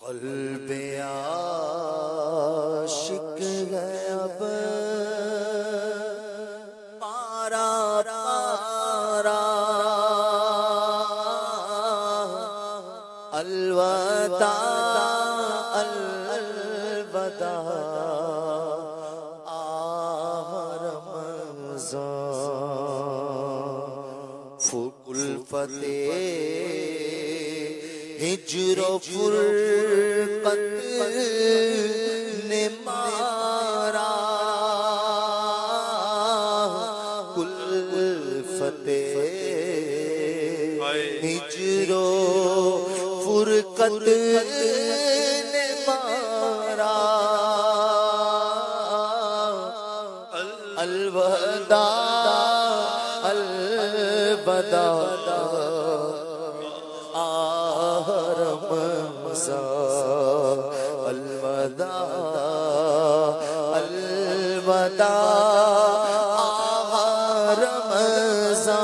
قلب عاشق ہے اب پارا پارا، الوداع الوداع آہ رمضان، فوق الفتح ہجر و فرقت نے مارا، کل فتح ہجر و فرقت نے مارا، الوداع الوداع الوداع الوداع رمضان،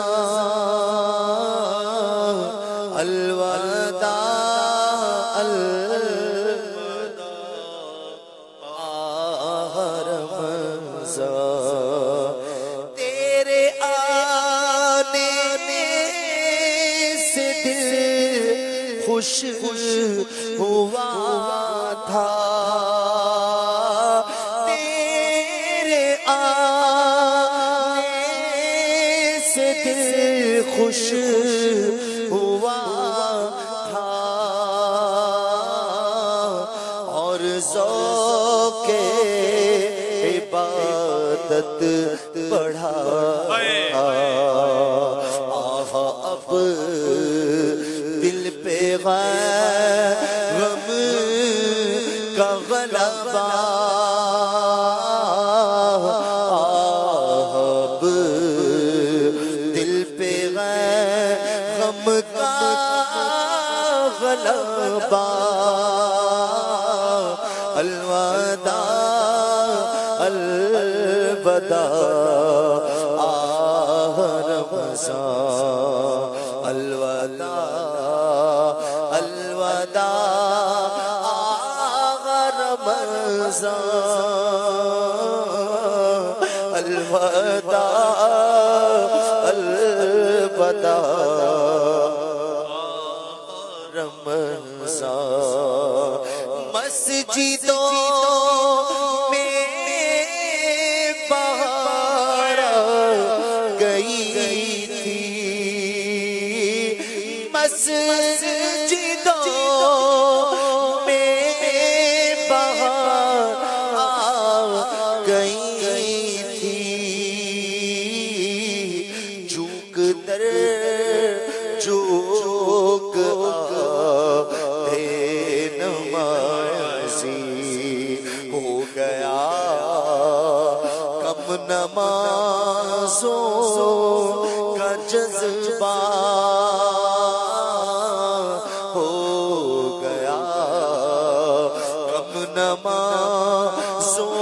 الوداع الوداع رمضان، تیرے آنے سے دل خوش ہوا تھا، تیرے آنے سے دل خوش ہوا تھا، اور ذوق عبادت بڑھا، اب دل پہ غم کا غلبہ، اب دل پہ غم کا غلبہ، الوداع الوداع آہ رمضان، الوداع الوداع آہ رمضان، الوداع الوداع رمضان، مسجدوں میں بہار گئی تھی، مسجدوں میں بہار گئی تھی، جھوک در جھوک آتے نمازی، ہو گیا کم نمازوں کا جذبہ، ہو گیا کم نمازوں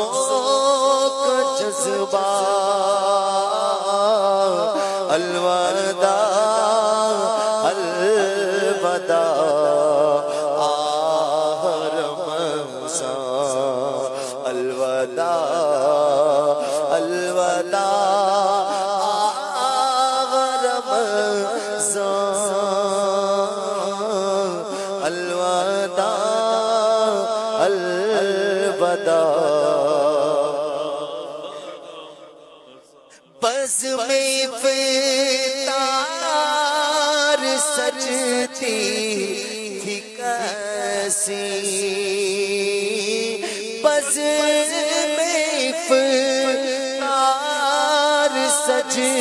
کا جذبہ، الوداع الوداع آہ رمضان، الوداع الوداع آہ رمضان، الوداع الوداع، بزم افطار سجتی تھی کیسی، بزم افطار سجتی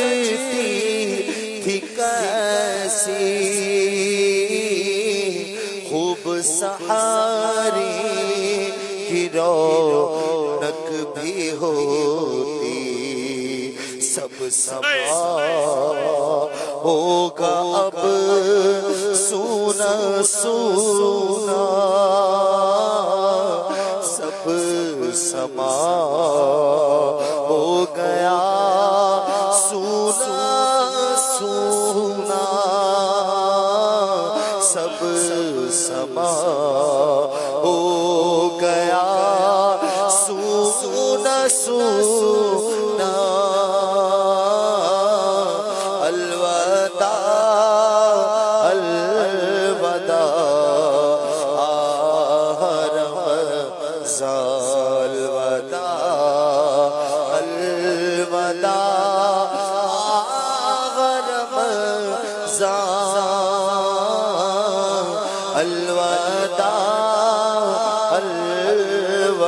تھی کیسی، خوب سحاری کی رونق بھی ہوتی، سب سما ہوگا اب سونا سونا، سب سما ہو گیا سونا سونا، سب سما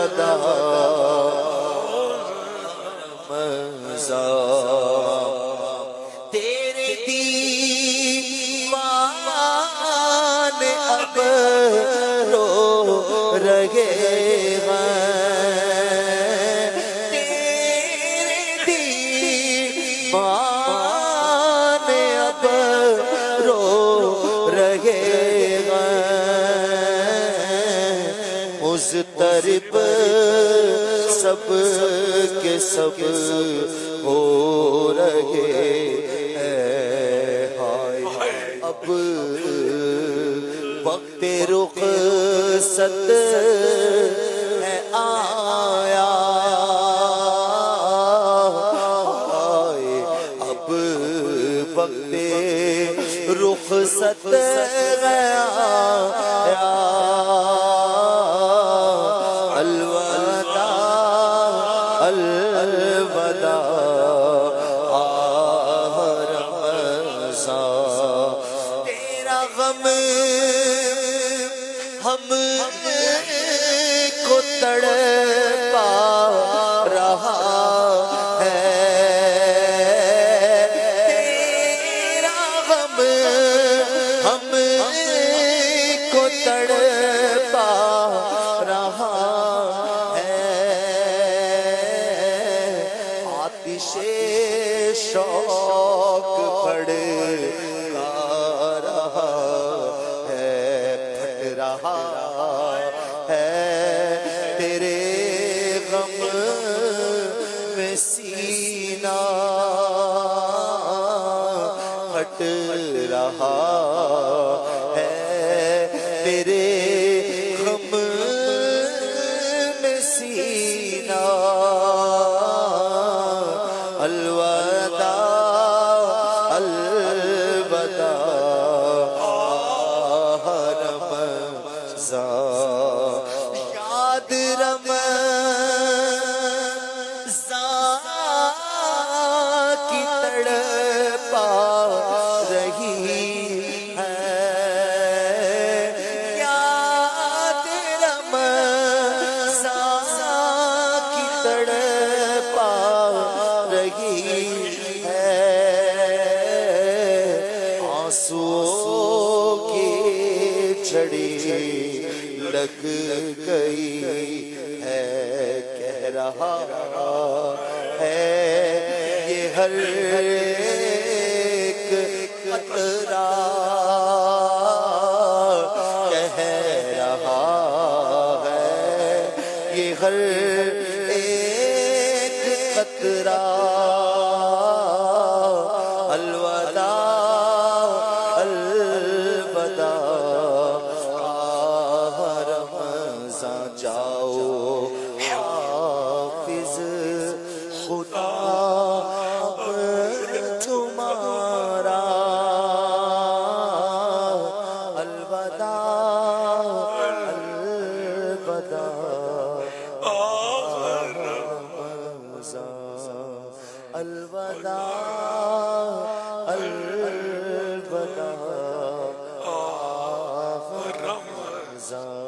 الوداع تیرے دیوان اب رو رہے ہیں، تیرے دیوان اب رو رہے ہیں، مضطرب سب کے سب ہو رہے ہیں، اب وقت رخصت ہے آیا، اب وقت رخصت ہے آیا، الوداع الوداع تیرا غم ہم کو تڑپا رہا ہے، تیرا غم ہم کو تڑپا رہا ہے، آتش شوق پڑ رہا ہے، پھٹ رہا ہے تیرے غم میں سینہ، پھٹ رہا ہے تیرے غم میں سینہ، الوداع الوداع رمضان، یاد رمضان کی تڑپا رہی ہے، یاد رمضان کی تڑپا رہی ہے، آنسوؤں کی چھڑی لگ گئی ہے، کہہ رہا ہے یہ ہر ایک قطرہ، کہہ رہا ہے یہ ہر ایک قطرہ، الوداع الوداع رمضان، جاؤ حافظ خدا تمہارا، الوداع الوداع رمضان، الوداع الوداع رمضان۔